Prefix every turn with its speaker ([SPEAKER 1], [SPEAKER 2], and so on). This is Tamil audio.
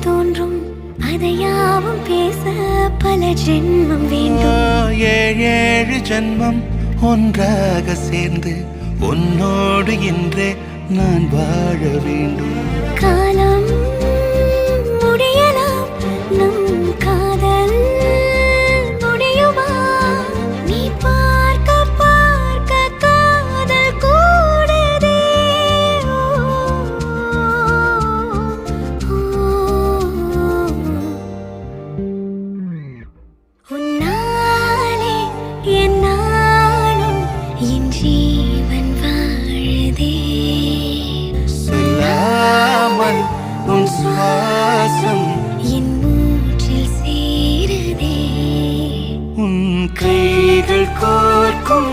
[SPEAKER 1] கண்ணில் தோன்றும் அதையாவும் பேச பல ஜென்மம் வேண்டும்.
[SPEAKER 2] ஏழு ஜென்மம் ஒன்றாக சேர்ந்து உன்னோடு இன்றே நான் வாழ வேண்டும்.
[SPEAKER 1] காலம் முடியலாம், நம் காதல் முடியுமா? நீ பார்க்க பார்க்க காதல் கூடுதே. உன்னாலே என் நாளும் என் ஜீவன் வாழுதே.
[SPEAKER 2] சொல்லாமல் உன் சுவாசம்
[SPEAKER 1] என் மூச்சில் சேருதே.
[SPEAKER 2] உன் கைகள் கோர்க்கும்